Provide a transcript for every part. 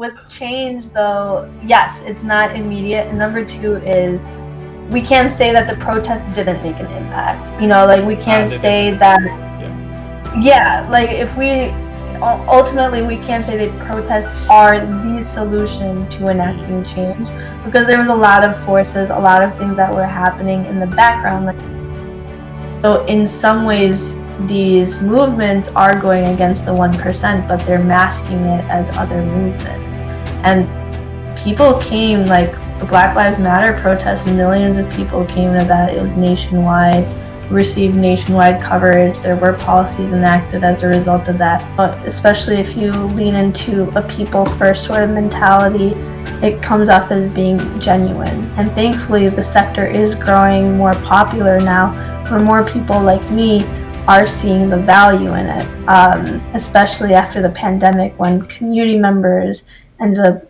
with change, though, yes, it's not immediate. And number two is we can't say that the protest didn't make an impact. Like we can't say that. Yeah, like if we ultimately we can't say that protests are the solution to enacting change, because there was a lot of forces, a lot of things that were happening in the background. So in some ways, these movements are going against the 1%, but they're masking it as other movements. And people came, like the Black Lives Matter protests, millions of people came to that. It was nationwide, received nationwide coverage. There were policies enacted as a result of that. But especially if you lean into a people first sort of mentality, it comes off as being genuine. And thankfully, the sector is growing more popular now, where more people like me are seeing the value in it, especially after the pandemic, when community members ended up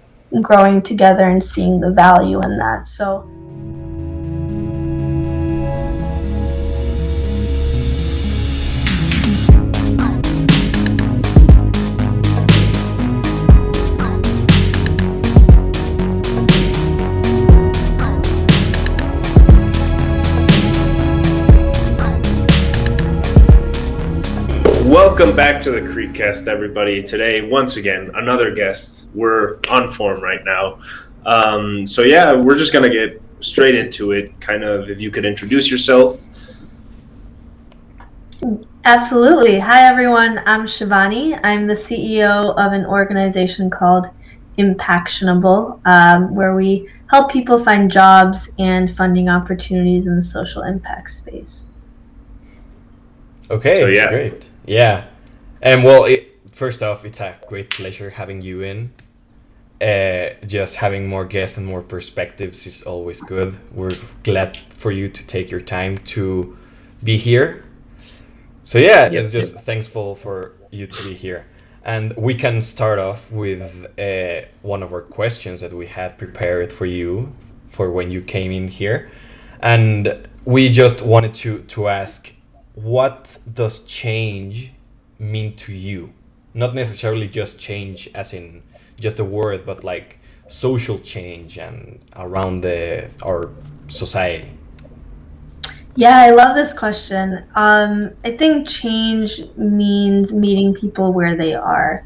growing together and seeing the value in that. So Welcome back to the Creekcast, everybody. Today, once again, another guest. We're on form right now. We're just going to get straight into it. Kind of, if you could introduce yourself. Absolutely. Hi, everyone. I'm Shivani. I'm the CEO of an organization called Impactionable, where we help people find jobs and funding opportunities in the social impact space. Okay, great. Yeah. And first off, it's a great pleasure having you in. Just having more guests and more perspectives is always good. We're glad for you to take your time to be here. So it's just thankful for you to be here. And we can start off with one of our questions that we had prepared for you for when you came in here. And we just wanted to ask, what does change mean to you? Not necessarily just change as in just a word, but like social change and around our society. Yeah, I love this question. I think change means meeting people where they are.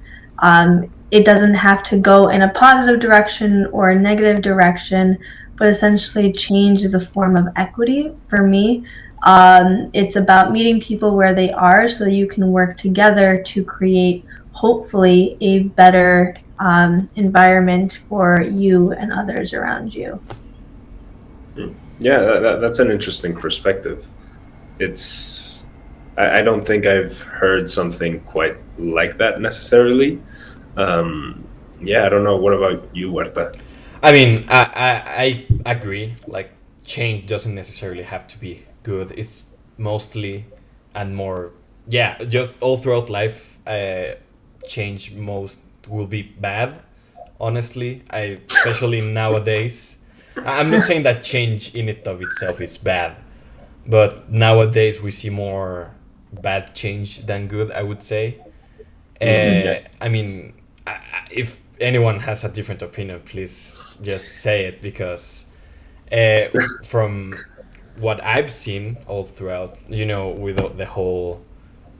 It doesn't have to go in a positive direction or a negative direction, but essentially change is a form of equity for me. It's about meeting people where they are so that you can work together to create, hopefully, a better environment for you and others around you. Yeah, that's an interesting perspective. I don't think I've heard something quite like that necessarily. I don't know. What about you, Huerta? I mean, I agree. Like, change doesn't necessarily have to be good. It's mostly and more, just all throughout life, change most will be bad, honestly. Especially nowadays. I'm not saying that change in it of itself is bad, but nowadays we see more bad change than good, I would say. I mean, if anyone has a different opinion, please just say it, because from what I've seen all throughout, with the whole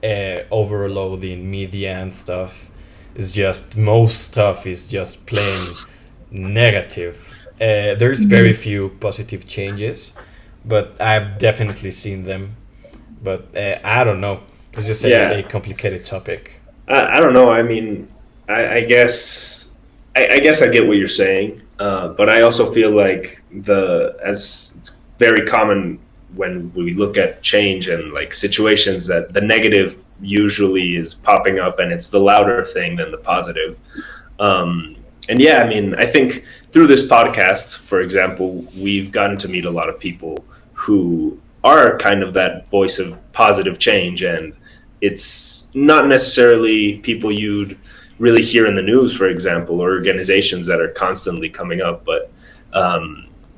overloading media and stuff, is just most stuff is just plain negative. There's very few positive changes, but I've definitely seen them. But I don't know. It's just a complicated topic. I don't know. I mean, I guess I get what you're saying, but I also feel like as it's very common when we look at change and like situations, that the negative usually is popping up, and it's the louder thing than the positive. I mean, I think through this podcast, for example, we've gotten to meet a lot of people who are kind of that voice of positive change, and it's not necessarily people you'd really hear in the news, for example, or organizations that are constantly coming up. But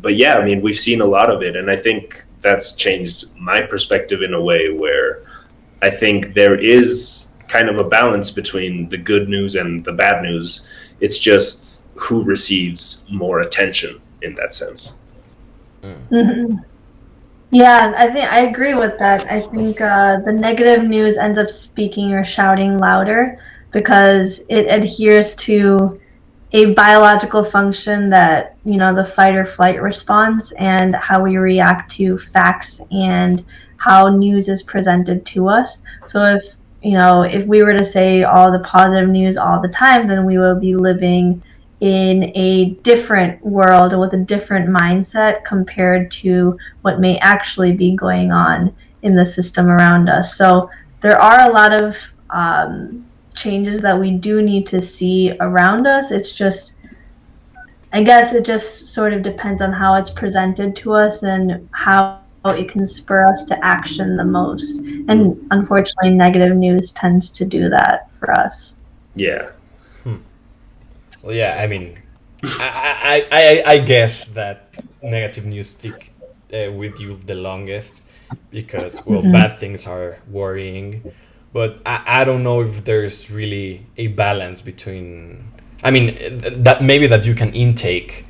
I mean, we've seen a lot of it, and I think that's changed my perspective in a way where I think there is kind of a balance between the good news and the bad news. It's just who receives more attention in that sense. Mm-hmm. Yeah, I agree with that. I think the negative news ends up speaking or shouting louder because it adheres to a biological function that, the fight or flight response and how we react to facts and how news is presented to us. So if we were to say all the positive news all the time, then we will be living in a different world with a different mindset compared to what may actually be going on in the system around us. So there are a lot of changes that we do need to see around us. It's just, I guess it just sort of depends on how it's presented to us and how it can spur us to action the most. And unfortunately, negative news tends to do that for us. Yeah. Well, yeah, I mean, I guess that negative news stick with you the longest because, well, bad things are worrying. But I don't know if there's really a balance between. I mean, that maybe that you can intake,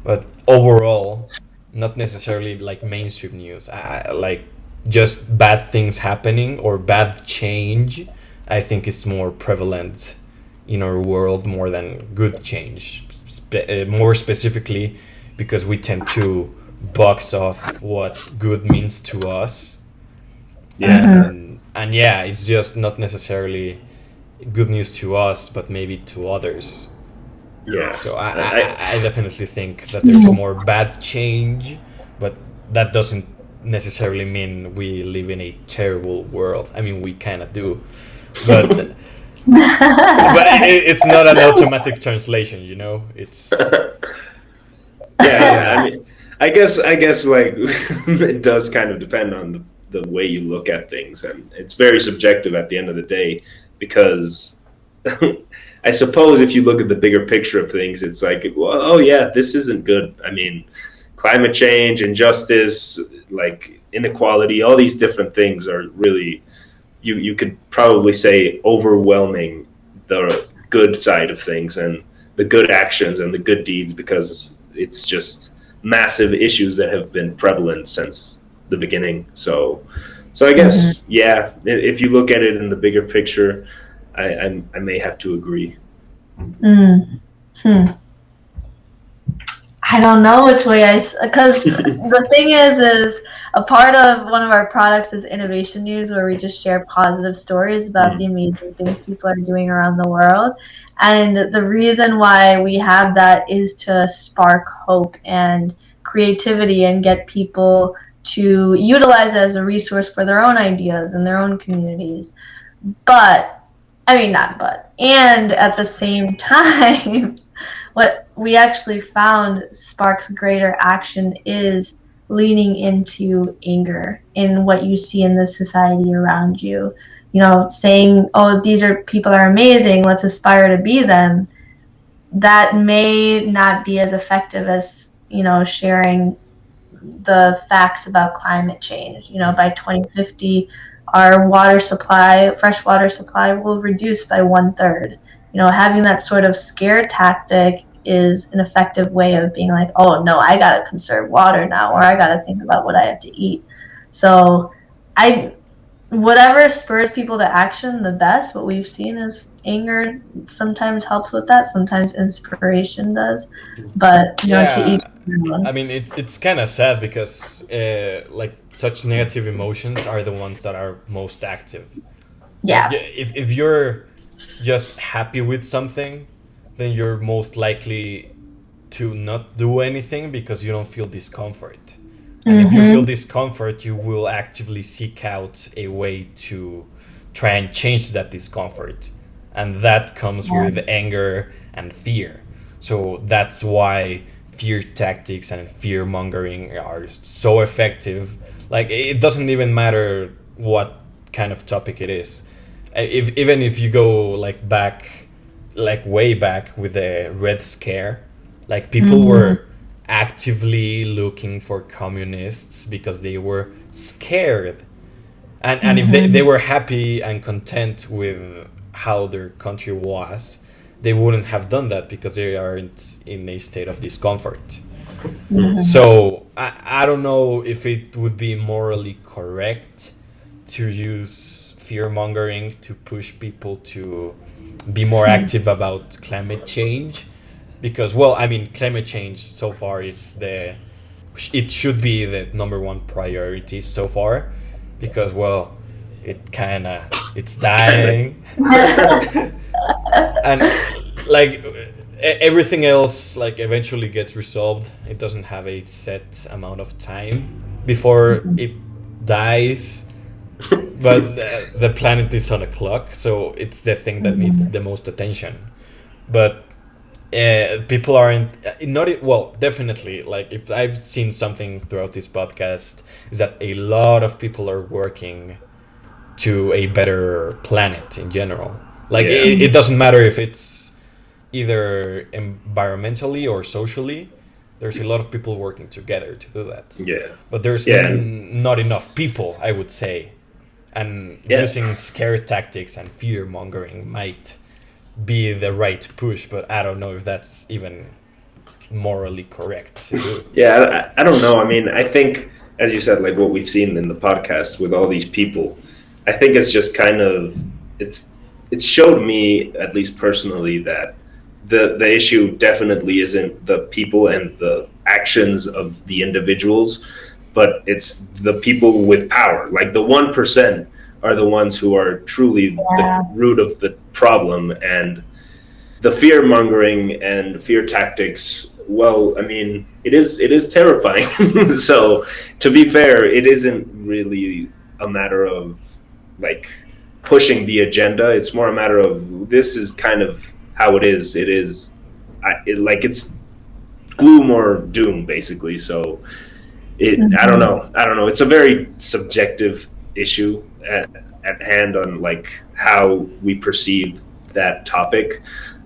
but overall, not necessarily like mainstream news. Like just bad things happening or bad change. I think it's more prevalent in our world more than good change. More specifically, because we tend to box off what good means to us. Yeah. And yeah, it's just not necessarily good news to us, but maybe to others. Yeah. So I definitely think that there's more bad change, but that doesn't necessarily mean we live in a terrible world. I mean, we kind of do, but it's not an automatic translation, you know. It's Yeah. I mean, I guess like it does kind of depend on the way you look at things, and it's very subjective at the end of the day because I suppose if you look at the bigger picture of things, it's like, well, oh yeah, this isn't good. I mean, climate change, injustice, like inequality, all these different things are really, you could probably say, overwhelming the good side of things and the good actions and the good deeds, because it's just massive issues that have been prevalent since the beginning. So I guess, yeah, if you look at it in the bigger picture, I may have to agree. I don't know which way because the thing is a part of one of our products is innovation news, where we just share positive stories about the amazing things people are doing around the world. And the reason why we have that is to spark hope and creativity and get people to utilize it as a resource for their own ideas and their own communities. But, I mean, not but, and at the same time, what we actually found sparks greater action is leaning into anger in what you see in the society around you. Saying, oh, these are people are amazing, let's aspire to be them. That may not be as effective as, sharing the facts about climate change. By 2050, our fresh water supply will reduce by 1/3. Having that sort of scare tactic is an effective way of being like, oh no, I gotta conserve water now, or I gotta think about what I have to eat. So whatever spurs people to action the best, what we've seen is anger sometimes helps with that, sometimes inspiration does. But to each their own. I mean, it's kind of sad because like such negative emotions are the ones that are most active. Yeah. Like, if you're just happy with something, then you're most likely to not do anything because you don't feel discomfort. And if you feel discomfort, you will actively seek out a way to try and change that discomfort. And that comes with anger and fear. So that's why fear tactics and fear mongering are so effective. Like, it doesn't even matter what kind of topic it is. Even if you go way back with the Red Scare, like people were actively looking for communists because they were scared, and if they were happy and content with how their country was, they wouldn't have done that because they aren't in a state of discomfort. Mhm. So I don't know if it would be morally correct to use fear mongering to push people to be more active about climate change, because, well, I mean, climate change so far is it should be the number one priority so far, because, well, it's dying. And like everything else, like, eventually gets resolved. It doesn't have a set amount of time before it dies, but the planet is on a clock, so it's the thing that needs the most attention. But people aren't well, definitely, like, if I've seen something throughout this podcast, is that a lot of people are working to a better planet in general. Like, it doesn't matter if it's either environmentally or socially. There's a lot of people working together to do that. Yeah. But there's not enough people, I would say. And using scare tactics and fear mongering might be the right push, but I don't know if that's even morally correct to do. Yeah, I don't know. I mean, I think, as you said, like what we've seen in the podcast with all these people, I think it's just kind of, it's showed me, at least personally, that the issue definitely isn't the people and the actions of the individuals, but it's the people with power. Like the 1% are the ones who are truly the root of the problem, and the fear mongering and fear tactics. Well, I mean, it is terrifying. So, to be fair, it isn't really a matter of like pushing the agenda. It's more a matter of, this is kind of how it is. It is it's gloom or doom, basically. So I don't know. It's a very subjective issue at hand on like how we perceive that topic.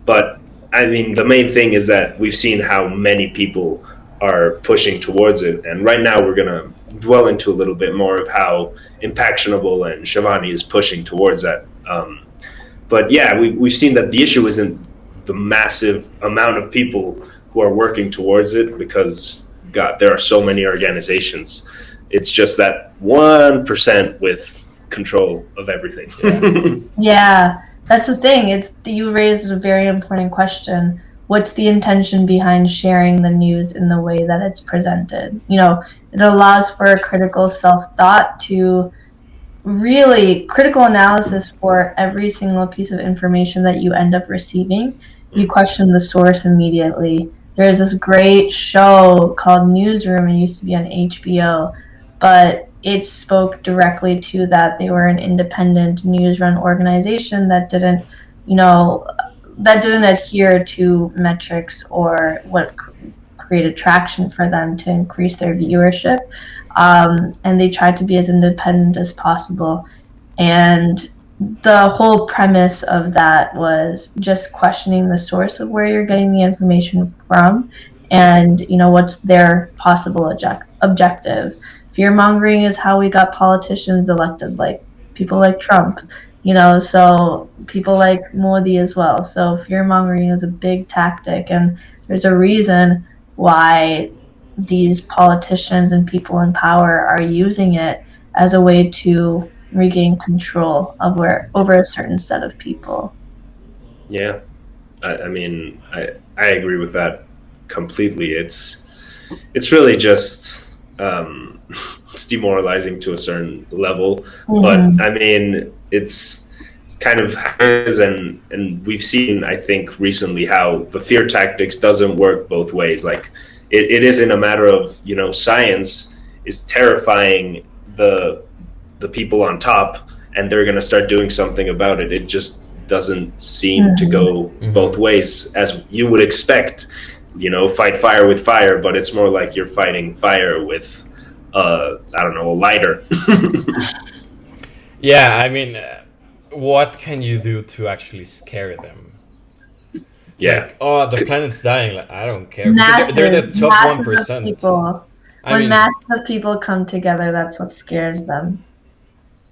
But I mean, the main thing is that we've seen how many people are pushing towards it, and right now we're gonna dwell into a little bit more of how Impactionable and Shivani is pushing towards that. But yeah, we've seen that the issue isn't the massive amount of people who are working towards it, because God, there are so many organizations. It's just that 1% with control of everything. Yeah, that's the thing. You raised a very important question. What's the intention behind sharing the news in the way that it's presented? It allows for a critical self-thought, to really critical analysis for every single piece of information that you end up receiving. You question the source immediately. There's this great show called Newsroom. It used to be on HBO, but it spoke directly to that. They were an independent news-run organization that didn't adhere to metrics or what created traction for them to increase their viewership. And they tried to be as independent as possible. And the whole premise of that was just questioning the source of where you're getting the information from, and what's their possible objective. Fear mongering is how we got politicians elected, like people like Trump, so people like Modi as well. So fear mongering is a big tactic, and there's a reason why these politicians and people in power are using it as a way to regain control over a certain set of people. Yeah, I mean, I agree with that completely. It's really just it's demoralizing to a certain level, but I mean, it's kind of and we've seen, I think, recently how the fear tactics doesn't work both ways. Like it isn't a matter of science is terrifying the people on top, and they're going to start doing something about it. It just doesn't seem to go both ways, as you would expect. Fight fire with fire, but it's more like you're fighting fire with I don't know, a lighter. Yeah, I mean, what can you do to actually scare them? Yeah. Like, oh, the planet's dying. Like, I don't care. Because they're the top 1%. When masses of people come together, that's what scares them.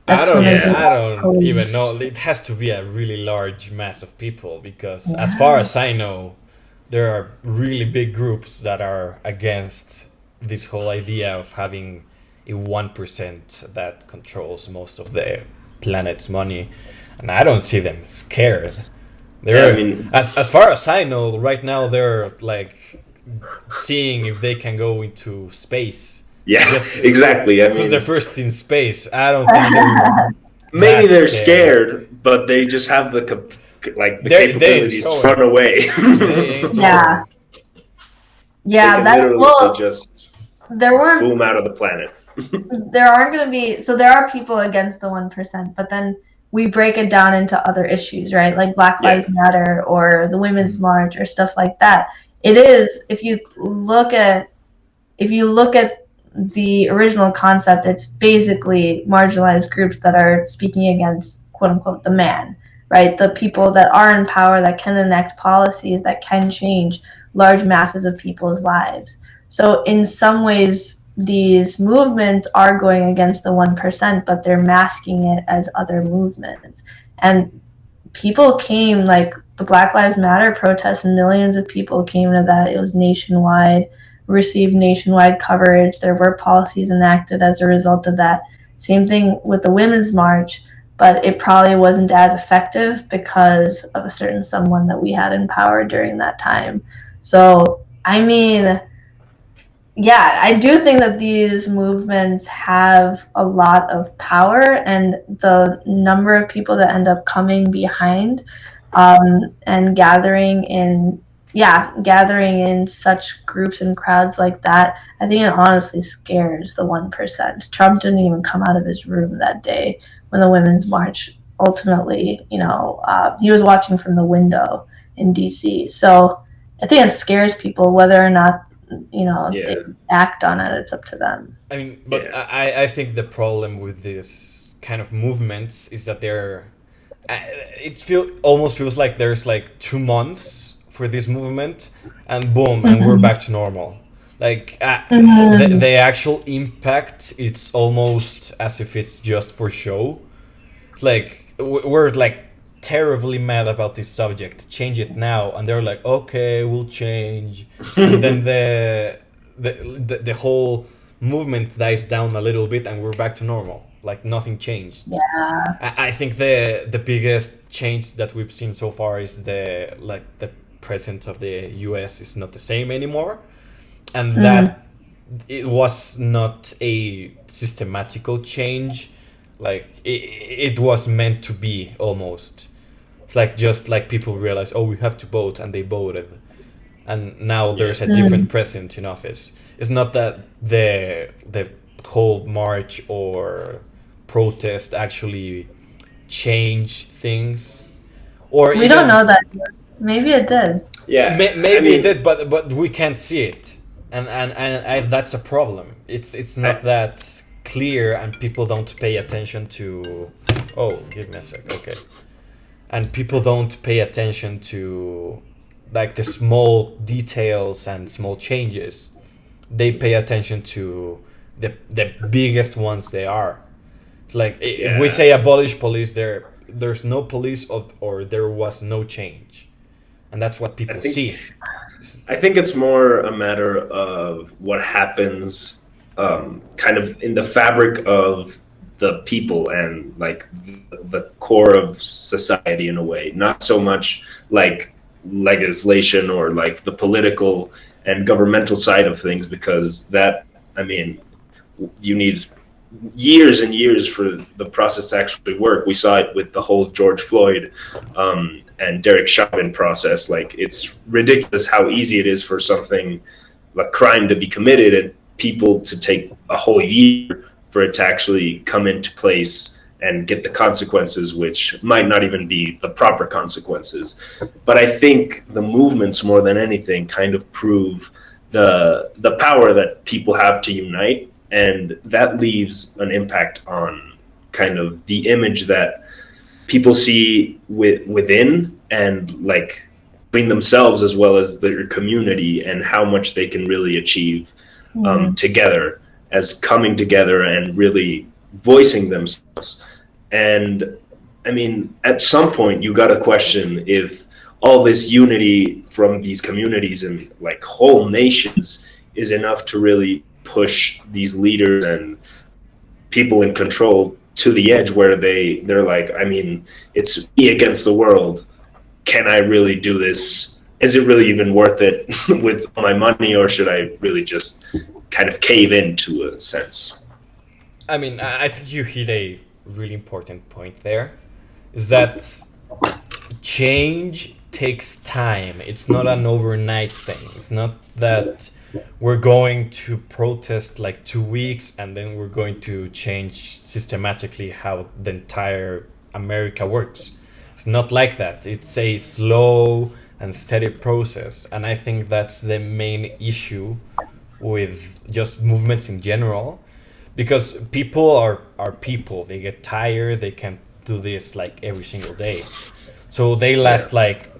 I That's when don't. they Yeah. go I don't crazy. even know. It has to be a really large mass of people because, as far as I know, there are really big groups that are against this whole idea of having a 1% that controls most of the planet's money, and I don't see them scared. Yeah, They're I mean, as far as I know, right now they're like seeing if they can go into space. yeah, Just exactly. I who's the mean, first in space? I don't think they're maybe that they're scared. scared, but they just have the They ain't capabilities to showing. run away. They ain't Yeah, showing. They yeah, can that's literally well. just There weren't. boom out of the planet. There aren't going to be. So there are people against the 1%, but then we break it down into other issues, right? Like Black Yeah, Lives Matter or the Women's March or stuff like that. It is if you look at the original concept, it's basically marginalized groups that are speaking against quote unquote the man, right? The people that are in power that can enact policies that can change large masses of people's lives. So in some ways, these movements are going against the 1%, but they're masking it as other movements. And people came, like the Black Lives Matter protests, millions of people came to that. It was nationwide, received nationwide coverage. There were policies enacted as a result of that. Same thing with the Women's March, but it probably wasn't as effective because of a certain someone that we had in power during that time. So, I mean, yeah, I do think that these movements have a lot of power, and the number of people that end up coming behind and gathering in such groups and crowds like that, I think it honestly scares the 1%. Trump didn't even come out of his room that day when the Women's March ultimately, he was watching from the window in DC. So I think it scares people whether or not they yeah, act on it. It's up to them. I mean, but yeah, I think the problem with this kind of movements is that they're. Almost feels like there's like 2 months for this movement, and boom, and we're back to normal. Like the actual impact, it's almost as if it's just for show. Like we're like terribly mad about this subject. Change it now, and they're like, okay, we'll change, and then the whole movement dies down a little bit, and we're back to normal. Like nothing changed. Yeah. I think the biggest change that we've seen so far is the president of the U.S. is not the same anymore, and that it was not a systematical change. Like it was meant to be almost. It's like just like people realize, oh, we have to vote, and they voted, and now there's a different president in office. It's not that the whole march or protest actually change things, or We don't know that. Maybe it did. yeah. Maybe it did, but we can't see it, and that's a problem. It's not that clear, and people don't pay attention to. Oh, give me a sec. Okay, and people don't pay attention to like the small details and small changes. They pay attention to the biggest ones they are. Like if we say abolish police, there's no police or there was no change, and that's what people see. I think it's more a matter of what happens kind of in the fabric of the people and like the core of society in a way, not so much like legislation or like the political and governmental side of things, because that, I mean, you need years and years for the process to actually work. We saw it with the whole George Floyd and Derek Chauvin process. Like, it's ridiculous how easy it is for something like crime to be committed and people to take a whole year for it to actually come into place and get the consequences, which might not even be the proper consequences. But I think the movements, more than anything, kind of prove the power that people have to unite, and that leaves an impact on kind of the image that people see within and like between themselves as well as their community, and how much they can really achieve together as coming together and really voicing themselves. And I mean, at some point, you got to question if all this unity from these communities and like whole nations is enough to really push these leaders and people in control to the edge where they're like, I mean, it's me against the world. Can I really do this? Is it really even worth it with my money, or should I really just kind of cave in to a sense? I mean, I think you hit a really important point there. Is that change takes time. It's not an overnight thing. It's not that we're going to protest like 2 weeks and then we're going to change systematically how the entire America works. It's not like that. It's a slow and steady process. And I think that's the main issue with just movements in general. Because people are people. They get tired. They can't do this like every single day. So they last like,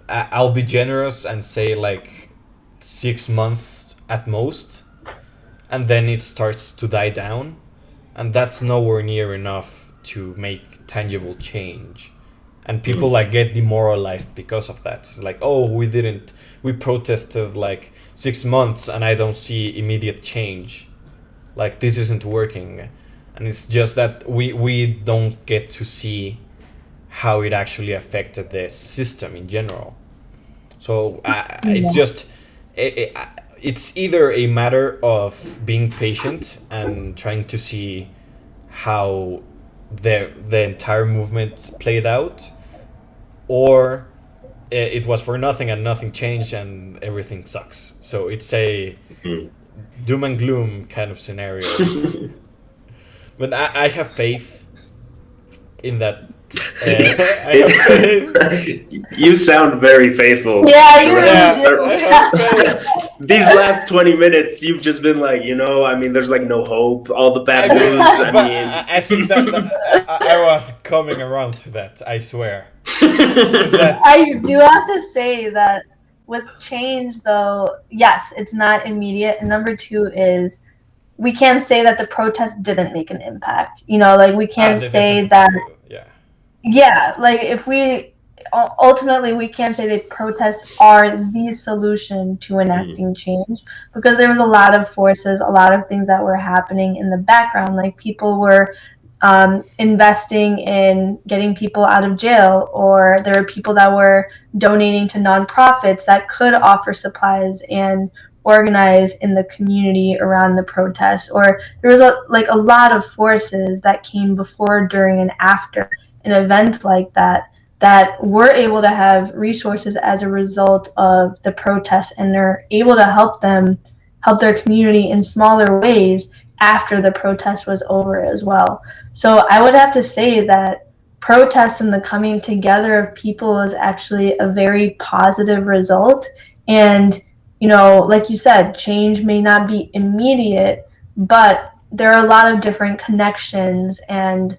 I'll be generous and say like 6 months at most. And then it starts to die down. And that's nowhere near enough to make tangible change. And people like get demoralized because of that. It's like, oh, we protested like 6 months and I don't see immediate change. Like, this isn't working. And it's just that we don't get to see how it actually affected the system in general. So it's just, it's either a matter of being patient and trying to see how the entire movement played out, or it was for nothing and nothing changed and everything sucks. So it's a doom and gloom kind of scenario. But I have faith in that. You sound very faithful. Yeah, you These last 20 minutes, you've just been like, I mean, there's like no hope, all the bad news. I think that I was coming around to that, I swear. I do have to say that with change, though, yes, it's not immediate. And number two is, we can't say that the protest didn't make an impact. Like, we can't say that. Yeah, like, if we ultimately, we can't say that protests are the solution to enacting change, because there was a lot of forces, a lot of things that were happening in the background. Like, people were investing in getting people out of jail, or there were people that were donating to nonprofits that could offer supplies and organize in the community around the protests. Or there was a lot of forces that came before, during, and after an event like that were able to have resources as a result of the protests, and they're able to help their community in smaller ways after the protest was over as well. So I would have to say that protests and the coming together of people is actually a very positive result. And, like you said, change may not be immediate, but there are a lot of different connections and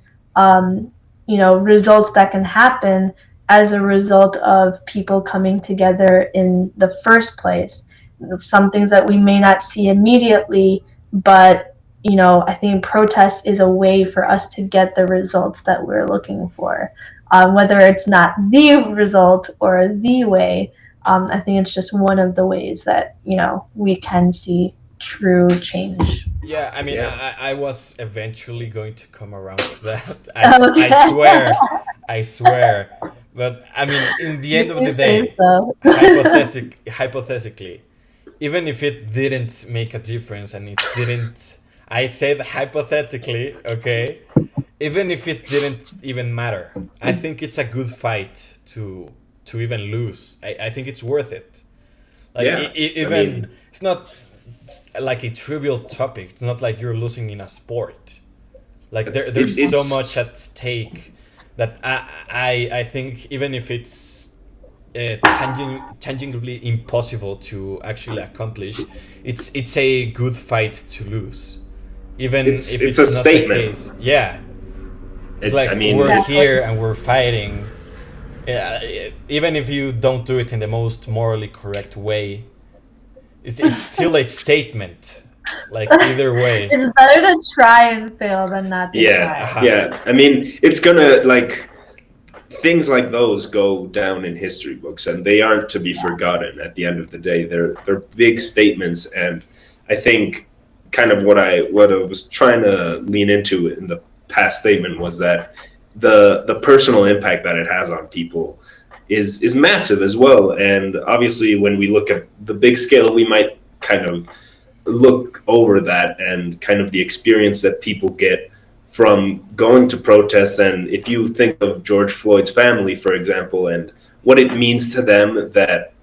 results that can happen as a result of people coming together in the first place. Some things that we may not see immediately, but I think protest is a way for us to get the results that we're looking for. Whether it's not the result or the way, I think it's just one of the ways that we can see true change. Yeah, I mean, I was eventually going to come around to that. I swear. But I mean, in the end of the day, hypothetically, even if it didn't make a difference and it didn't, I'd say that hypothetically, okay, even if it didn't even matter, I think it's a good fight to even lose. I think it's worth it. Like, it's not like a trivial topic. It's not like you're losing in a sport. Like, there's so much at stake that I think, even if it's tangibly impossible to actually accomplish, it's a good fight to lose. Even if it's a not statement. The case. Yeah. It's we're here and we're fighting. Even if you don't do it in the most morally correct way, it's still a statement. Like either way. It's better to try and fail than not to try. Yeah. I mean, it's gonna like things like those go down in history books, and they aren't to be forgotten. At the end of the day, they're big statements, and I think kind of what I was trying to lean into in the past statement was that the personal impact that it has on people is massive as well. And obviously, when we look at the big scale, we might kind of look over that and kind of the experience that people get from going to protests. And if you think of George Floyd's family, for example, and what it means to them that,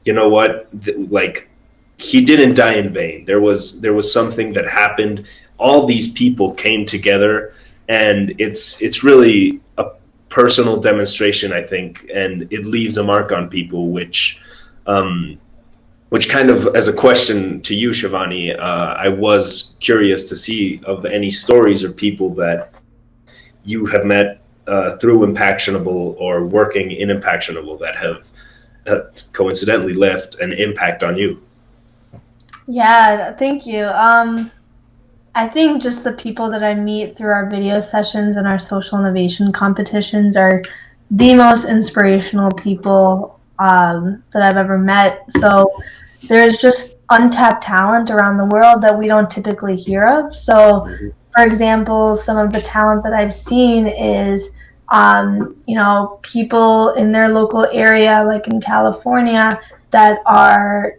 you know what, like he didn't die in vain. There was something that happened. All these people came together, and it's really a personal demonstration, I think, and it leaves a mark on people, which kind of, as a question to you, Shivani, I was curious to see of any stories or people that you have met through Impactionable or working in Impactionable that have coincidentally left an impact on you. Yeah, thank you. I think just the people that I meet through our video sessions and our social innovation competitions are the most inspirational people that I've ever met. So there's just untapped talent around the world that we don't typically hear of. So, for example, some of the talent that I've seen is, people in their local area, like in California, that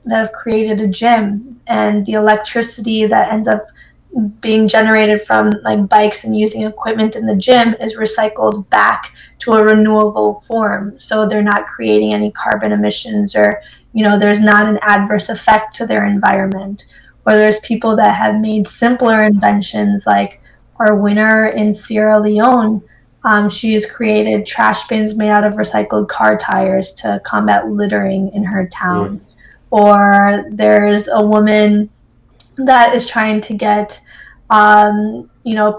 have created a gym, and the electricity that ends up being generated from like bikes and using equipment in the gym is recycled back to a renewable form. So they're not creating any carbon emissions, or there's not an adverse effect to their environment. Or there's people that have made simpler inventions, like our winner in Sierra Leone. She has created trash bins made out of recycled car tires to combat littering in her town. Or there's a woman that is trying to get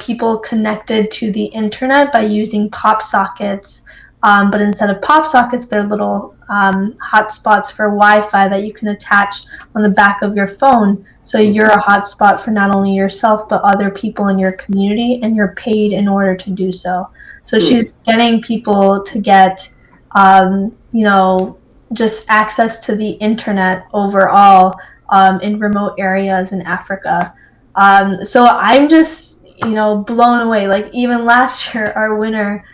people connected to the internet by using pop sockets. But instead of pop sockets, they're little hotspots for Wi-Fi that you can attach on the back of your phone. So you're a hotspot for not only yourself, but other people in your community, and you're paid in order to do so. So she's getting people to get, just access to the internet overall in remote areas in Africa. So I'm just, blown away. Like even last year, our winner,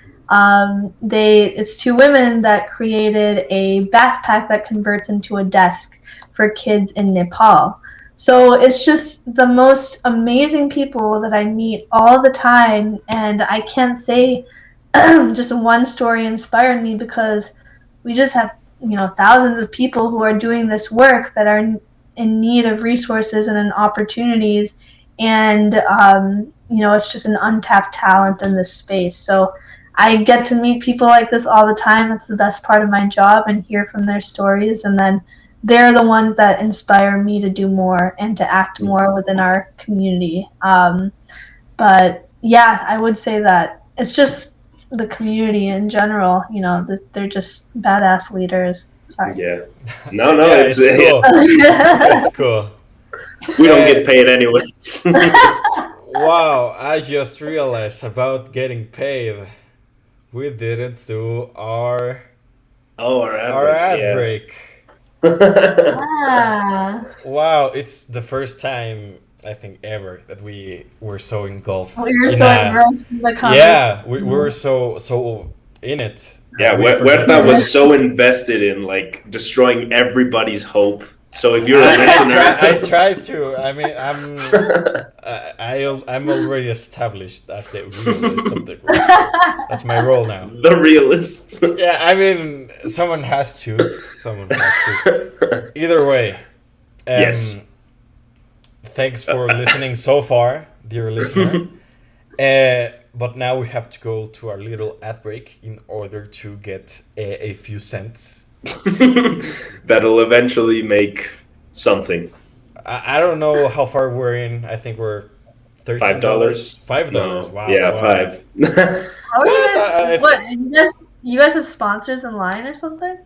it's two women that created a backpack that converts into a desk for kids in Nepal. So it's just the most amazing people that I meet all the time, and I can't say just one story inspired me, because we just have thousands of people who are doing this work that are in need of resources and opportunities, and it's just an untapped talent in this space. So I get to meet people like this all the time. That's the best part of my job, and hear from their stories, and then they're the ones that inspire me to do more and to act more within our community. But yeah, I would say that it's just the community in general, they're just badass leaders. Sorry. Yeah. No, Yeah, it's cool. It's cool. We don't get paid anyways. Wow, I just realized about getting paid. We didn't do our ad break. Wow, it's the first time I think ever that we were so engulfed. You're so engrossed in the conversation. Yeah, we were so in it. Yeah, Huerta was so invested in like destroying everybody's hope. So if you're a listener, I try to. I mean, I'm already established as the realist of the group. So that's my role now. The realist. Yeah, I mean, someone has to. Either way, yes. Thanks for listening so far, dear listener. But now we have to go to our little ad break in order to get a few cents. That'll eventually make something. I don't know how far we're in. I think we're $13. $5. No. Wow. Yeah, wow. $5. What? You guys have sponsors in line or something?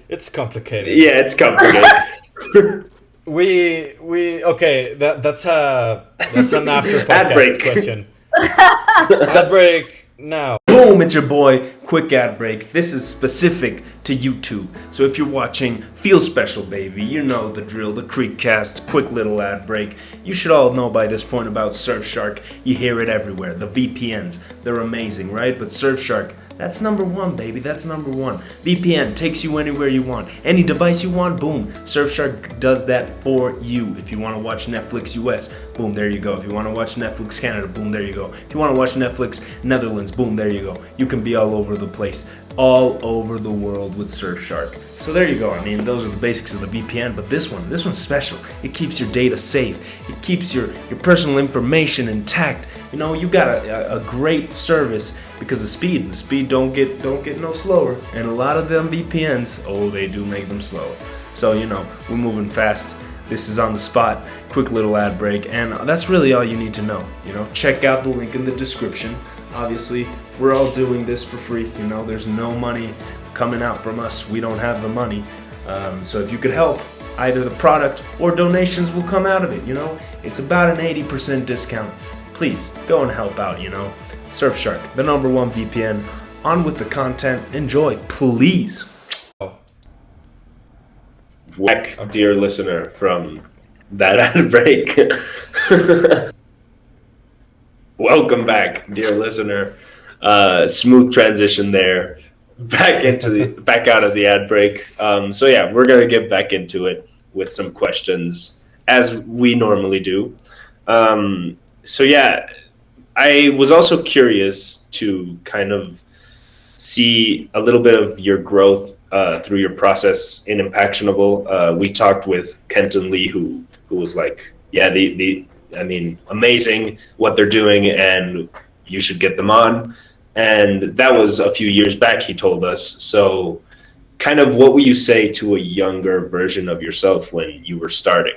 It's complicated. Yeah, it's complicated. we okay. That's an after Ad podcast break. question. Ad break now. Boom, it's your boy, quick ad break. This is specific to YouTube. So if you're watching, feel special, baby. You know the drill, the Creekcast, quick little ad break. You should all know by this point about Surfshark. You hear it everywhere. The VPNs, they're amazing, right? But Surfshark, that's number one, baby. That's number one. VPN takes you anywhere you want. Any device you want, boom. Surfshark does that for you. If you want to watch Netflix US, boom, there you go. If you want to watch Netflix Canada, boom, there you go. If you want to watch Netflix Netherlands, boom, there you go. You can be all over the place, all over the world with Surfshark. So there you go. I mean, those are the basics of the VPN, but this one's special. It keeps your data safe. It keeps your personal information intact. You know, you got a great service because the speed don't get no slower. And a lot of them VPNs, oh, they do make them slower. So, you know, we're moving fast. This is on the spot, quick little ad break, and that's really all you need to know. You know, check out the link in the description. Obviously, we're all doing this for free. You know, there's no money coming out from us. We don't have the money. So if you could help, either the product or donations will come out of it. You know, it's about an 80% discount. Please go and help out. You know, Surfshark, the number one VPN. On with the content. Enjoy, please. Back, dear listener, from that ad break. Welcome back, dear listener. Smooth transition there. Back out of the ad break. So yeah, we're gonna get back into it with some questions as we normally do. So yeah, I was also curious to kind of see a little bit of your growth through your process in Impactionable. We talked with Kenton Lee, who was like, yeah, I mean, amazing what they're doing, and you should get them on. And that was a few years back, he told us. So kind of what would you say to a younger version of yourself when you were starting?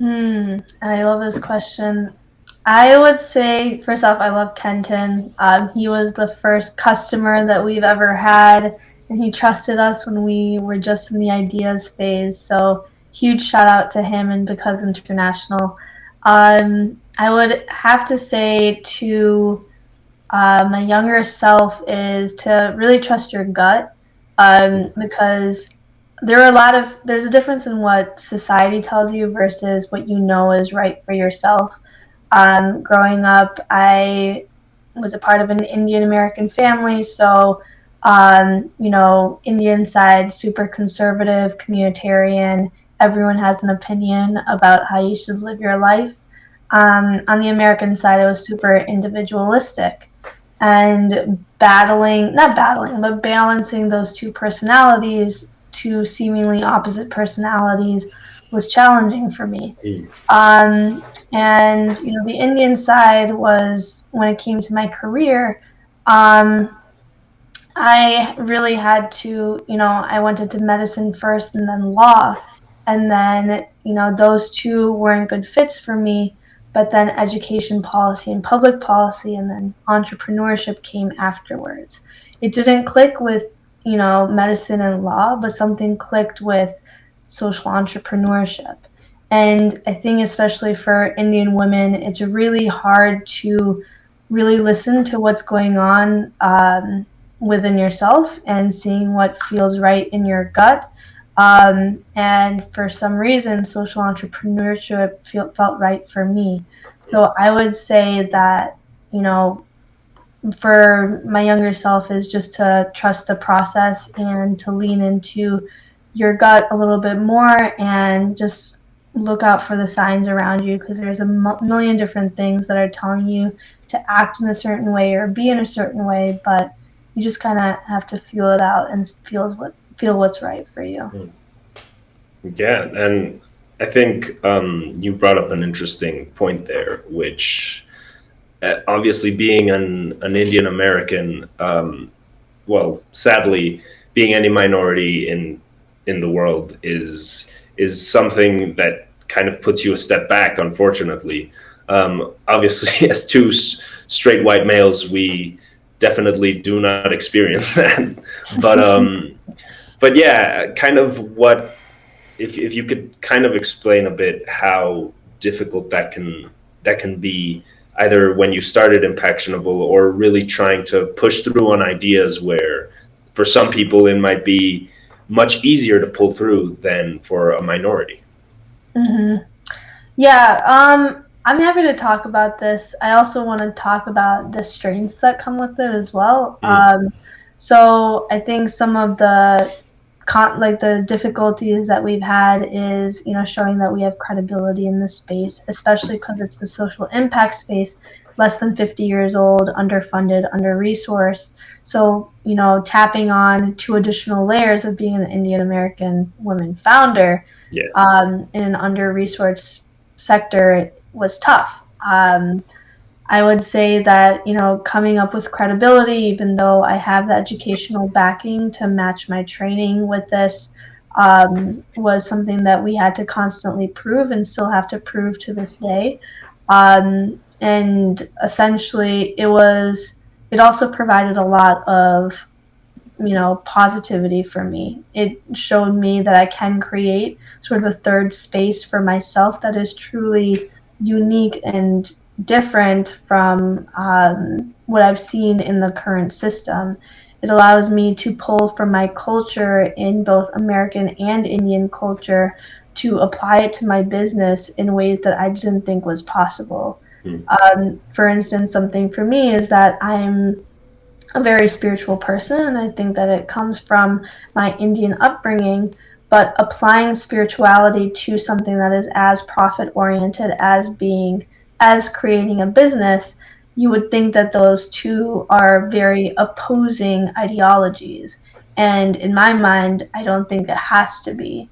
I love this question. I would say, first off, I love Kenton. He was the first customer that we've ever had, and he trusted us when we were just in the ideas phase. So huge shout out to him and Because International. I would have to say to my younger self is to really trust your gut, because there's a difference in what society tells you versus what you know is right for yourself. Growing up, I was a part of an Indian American family, so you know, Indian side, super conservative, communitarian. Everyone has an opinion about how you should live your life. On the American side, it was super individualistic, and balancing those two personalities, two seemingly opposite personalities, was challenging for me. And you know, the Indian side was, when it came to my career, I really had to, you know, I went into medicine first and then law, and then, you know, those two weren't good fits for me. But then education policy and public policy, and then entrepreneurship came afterwards. It didn't click with, you know, medicine and law, but something clicked with social entrepreneurship. And I think especially for Indian women, it's really hard to really listen to what's going on within yourself and seeing what feels right in your gut. And for some reason, social entrepreneurship felt right for me. So I would say that, you know, for my younger self is just to trust the process and to lean into your gut a little bit more and just look out for the signs around you, because there's a million different things that are telling you to act in a certain way or be in a certain way, but you just kind of have to feel it out and feel what's right for you. Yeah, and I think you brought up an interesting point there, which obviously being an Indian American, well, sadly, being any minority in the world is something that kind of puts you a step back, unfortunately. Obviously, as two straight white males, we definitely do not experience that. But yeah, kind of what if you could kind of explain a bit how difficult that can be, either when you started Impactionable or really trying to push through on ideas where for some people it might be much easier to pull through than for a minority. Mm-hmm. Yeah, I'm happy to talk about this. I also want to talk about the strengths that come with it as well. So I think some of the the difficulties that we've had is, showing that we have credibility in this space, especially because it's the social impact space, less than 50 years old, underfunded, under-resourced. So, tapping on 2 additional layers of being an Indian American woman founder in an under-resourced sector was tough. I would say that, coming up with credibility, even though I have the educational backing to match my training with this, was something that we had to constantly prove and still have to prove to this day. And essentially it also provided a lot of, positivity for me. It showed me that I can create sort of a third space for myself that is truly unique and different from what I've seen in the current system. It allows me to pull from my culture in both American and Indian culture to apply it to my business in ways that I didn't think was possible. For instance, something for me is that I'm a very spiritual person, and I think that it comes from my Indian upbringing, but applying spirituality to something that is as profit oriented as creating a business, you would think that those two are very opposing ideologies. And in my mind, I don't think it has to be.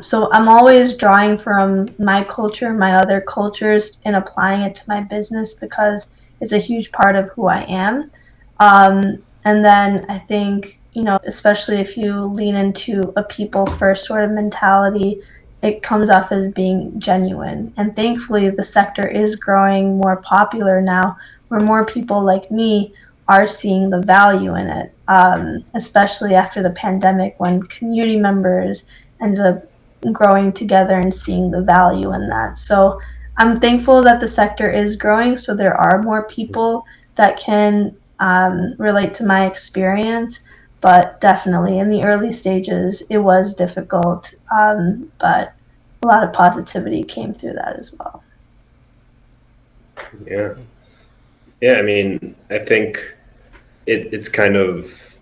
So I'm always drawing from my culture, my other cultures, and applying it to my business because it's a huge part of who I am. And then I think, especially if you lean into a people first sort of mentality, it comes off as being genuine. And thankfully, the sector is growing more popular now, where more people like me are seeing the value in it, especially after the pandemic when community members ended up growing together and seeing the value in that. So I'm thankful that the sector is growing, so there are more people that can relate to my experience. But definitely in the early stages, it was difficult, but a lot of positivity came through that as well. Yeah, I mean, I think it's kind of,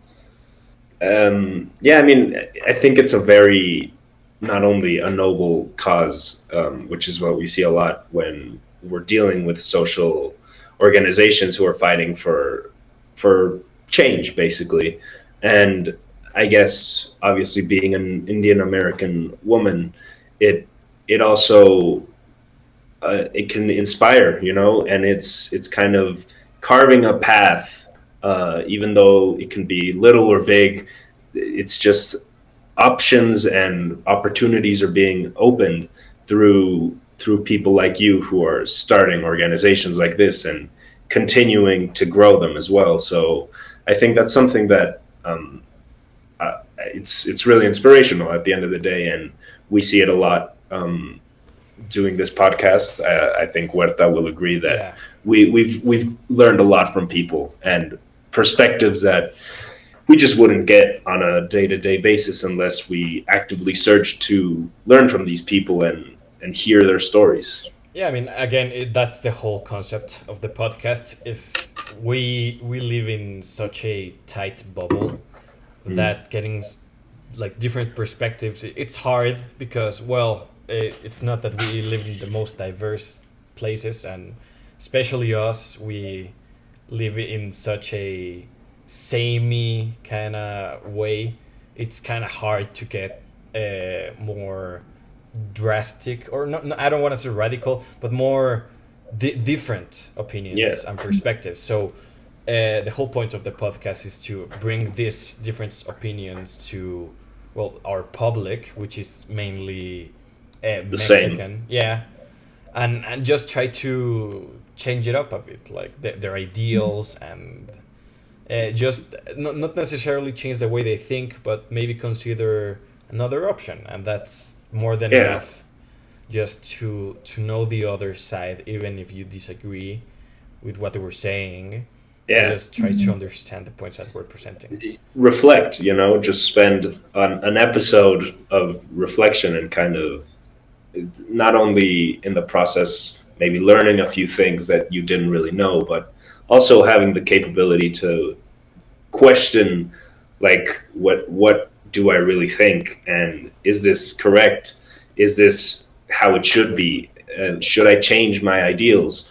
I mean, I think it's a very, not only a noble cause, which is what we see a lot when we're dealing with social organizations who are fighting for change, basically. And I guess obviously being an Indian American woman, it also it can inspire, and it's kind of carving a path, even though it can be little or big. It's just options and opportunities are being opened through people like you who are starting organizations like this and continuing to grow them as well. So I think that's something that it's really inspirational at the end of the day, and we see it a lot doing this podcast. I think Huerta will agree that we've learned a lot from people and perspectives that we just wouldn't get on a day-to-day basis unless we actively search to learn from these people and hear their stories. Yeah, I mean, again, that's the whole concept of the podcast. Is we live in such a tight bubble that getting like different perspectives, it's hard because, well, it's not that we live in the most diverse places, and especially us, we live in such a samey kind of way. It's kind of hard to get more drastic, or not, I don't want to say radical, but more different opinions and perspectives. So the whole point of the podcast is to bring these different opinions to, well, our public, which is mainly Mexican. Yeah, and just try to change it up a bit, like their ideals, and just not necessarily change the way they think, but maybe consider another option, and that's more than enough. Just to know the other side, even if you disagree with what they were saying. Just try to understand the points that we're presenting. Reflect, just spend an episode of reflection and kind of not only in the process maybe learning a few things that you didn't really know, but also having the capability to question, like, what do I really think, and is this correct? Is this how it should be? And should I change my ideals?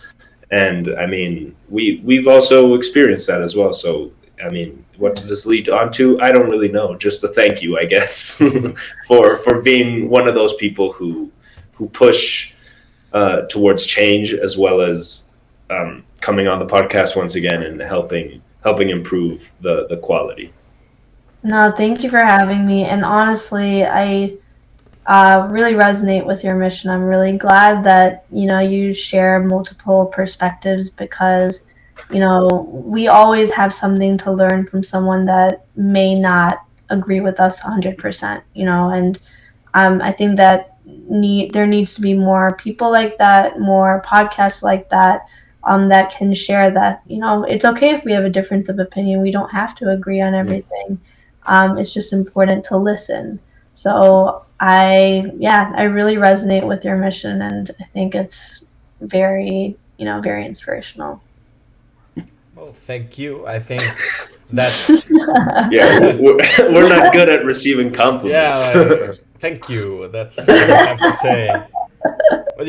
And I mean, we've also experienced that as well. So I mean, what does this lead on to? I don't really know. Just a thank you, I guess, for being one of those people who push towards change, as well as coming on the podcast once again and helping improve the quality. No, thank you for having me. And honestly, I really resonate with your mission. I'm really glad that you share multiple perspectives, because we always have something to learn from someone that may not agree with us 100%. And I think that there needs to be more people like that, more podcasts like that, that can share that it's okay if we have a difference of opinion. We don't have to agree on everything. It's just important to listen. So I really resonate with your mission, and I think it's very very inspirational. Well, thank you. I think that's we're not good at receiving compliments. Thank you. That's what I have to say. But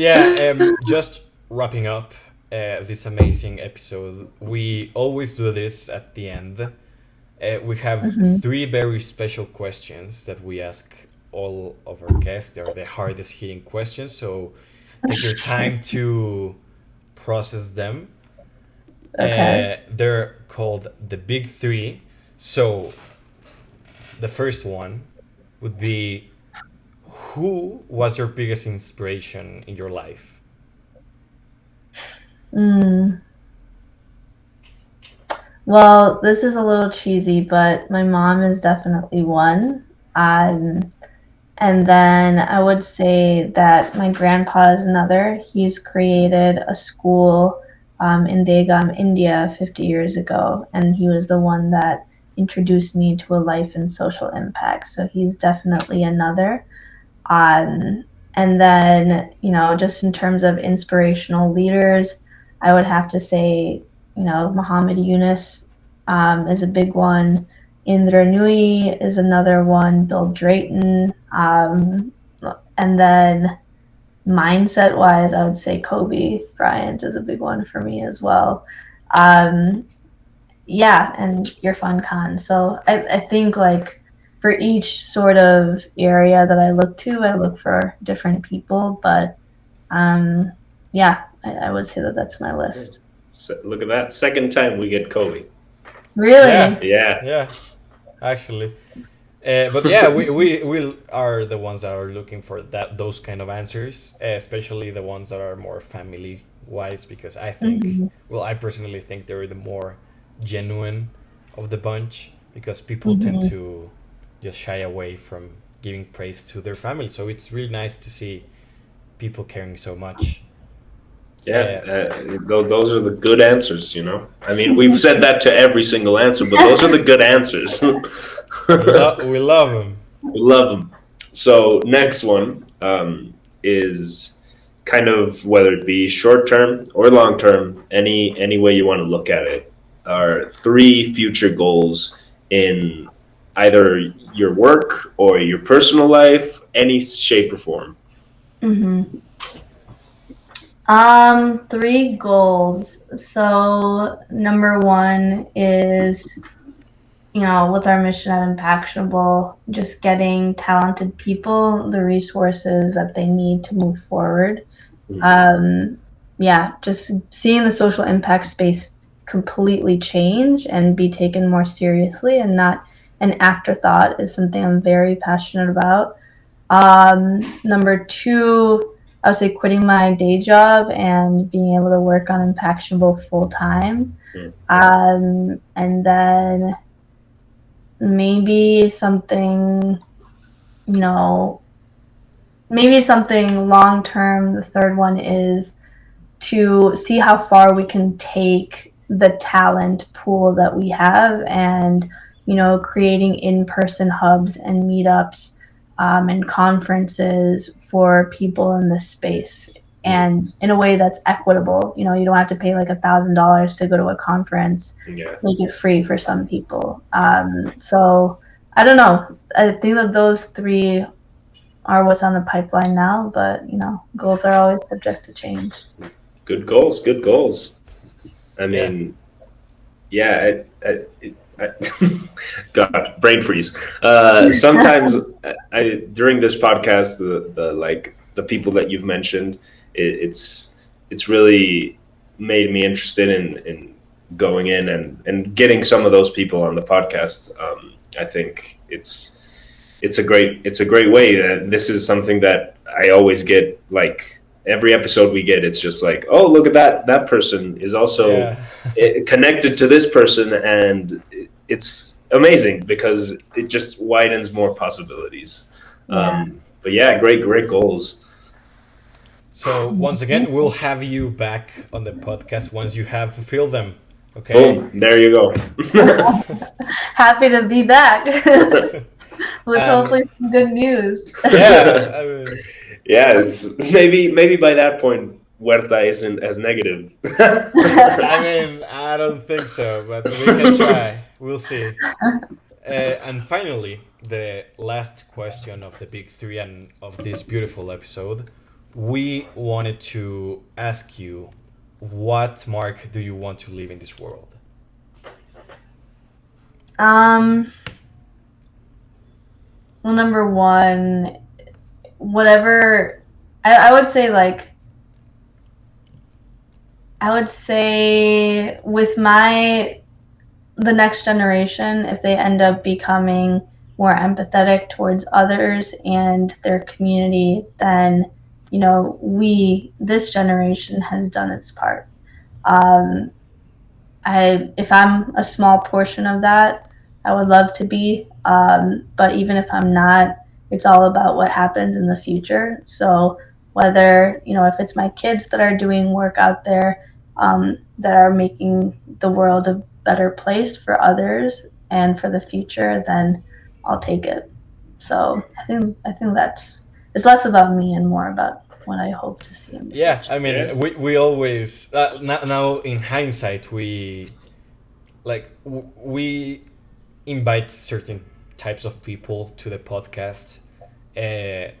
just wrapping up this amazing episode. We always do this at the end. We have 3 very special questions that we ask all of our guests. They're the hardest hitting questions, so take your time to process them. Okay. They're called the Big 3. So the first one would be, who was your biggest inspiration in your life? Well, this is a little cheesy, but my mom is definitely one. And then I would say that my grandpa is another. He's created a school in Degam, India 50 years ago, and he was the one that introduced me to a life and social impact. So he's definitely another. And then, just in terms of inspirational leaders, I would have to say, Muhammad Yunus is a big one. Indra Nui is another one. Bill Drayton. And then mindset-wise, I would say Kobe Bryant is a big one for me as well. And Irfan Khan. So I think, like, for each sort of area that I look for different people. But I would say that that's my list. So, look at that. Second time we get Kobe. Really? Yeah. Actually. But we are the ones that are looking for those kind of answers, especially the ones that are more family wise, because I think, I personally think they're the more genuine of the bunch, because people tend to just shy away from giving praise to their family. So it's really nice to see people caring so much. Those are the good answers, I mean, we've said that to every single answer, but those are the good answers. We love them. We love them. So next one is kind of, whether it be short term or long term, any way you want to look at it, are 3 future goals in either your work or your personal life, any shape or form. 3 goals. So number 1 is, with our mission at Impactionable, just getting talented people the resources that they need to move forward. Just seeing the social impact space completely change and be taken more seriously and not an afterthought is something I'm very passionate about. Number 2, I would say quitting my day job and being able to work on Impactionable full time. And then maybe something maybe something long term. The third one is to see how far we can take the talent pool that we have, and creating in-person hubs and meetups, and conferences for people in this space, and in a way that's equitable. You don't have to pay like $1,000 to go to a conference. Make it free for some people. So I don't know. I think that those three are what's on the pipeline now, but goals are always subject to change. Good goals. I mean, yeah, God, brain freeze. Sometimes during this podcast, the people that you've mentioned, it's really made me interested in going in and getting some of those people on the podcast. I think it's a great way. This is something that I always get, like every episode we get, it's just like, oh, look at that person is also connected to this person, and it's amazing because it just widens more possibilities. But yeah, great goals. So once again, we'll have you back on the podcast once you have fulfilled them. Okay. Boom, there you go. Happy to be back with hopefully some good news. Yeah, maybe by that point Huerta isn't as negative. I don't think so, but we can try. We'll see. And finally, the last question of the big three and of this beautiful episode, we wanted to ask you, what mark do you want to leave in this world? Well, number one, whatever, I would say with the next generation, if they end up becoming more empathetic towards others and their community, then this generation has done its part. If I'm a small portion of that, I would love to be, but even if I'm not, it's all about what happens in the future. So whether, if it's my kids that are doing work out there, that are making the world a better place for others and for the future, then I'll take it. So I think it's less about me and more about what I hope to see in the future. We always now in hindsight we invite certain types of people to the podcast,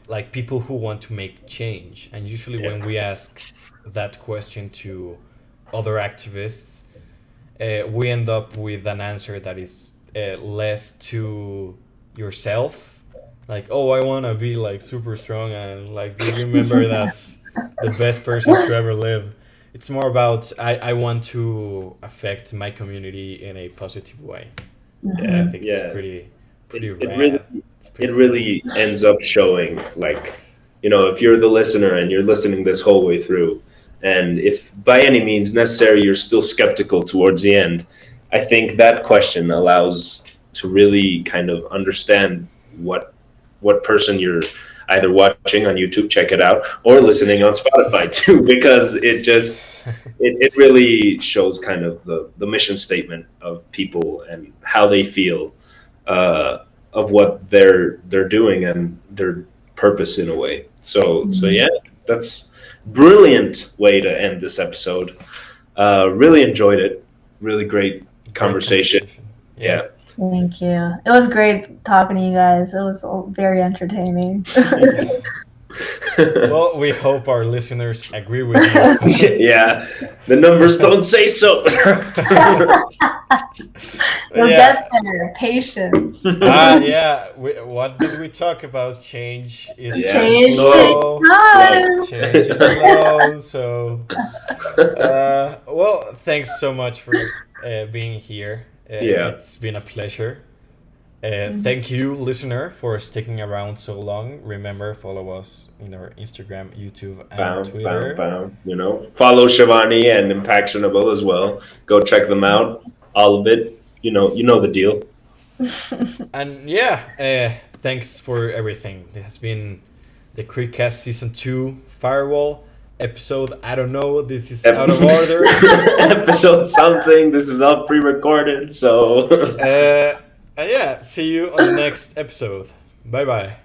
like people who want to make change, and usually when we ask that question to other activists, we end up with an answer that is less to yourself, like, oh, I want to be like super strong and like be remembered as the best person to ever live. It's more about I want to affect my community in a positive way. Yeah, I think it's pretty rad. It really ends up showing, like, if you're the listener and you're listening this whole way through, and if by any means necessary you're still skeptical towards the end, I think that question allows to really kind of understand what person you're either watching on YouTube, check it out, or listening on Spotify too, because it really shows kind of the mission statement of people and how they feel of what they're doing and their purpose in a way. So yeah, that's brilliant way to end this episode. Really enjoyed it. Really great conversation. Yeah. Thank you. It was great talking to you guys. It was very entertaining. Well, we hope our listeners agree with you. Yeah, the numbers don't say so. You'll get there. Patience. What did we talk about? Change is slow. Change is slow. So, well, thanks so much for being here. It's been a pleasure. Thank you, listener, for sticking around so long. Remember, follow us in our Instagram, YouTube, and Twitter. Follow Shivani and Impactionable as well. Go check them out. All of it. You know the deal. And thanks for everything. This has been the Creekcast Season 2 Firewall episode. I don't know, this is out of order. Episode something. This is all pre-recorded, so... Yeah, see you on the next episode. Bye-bye.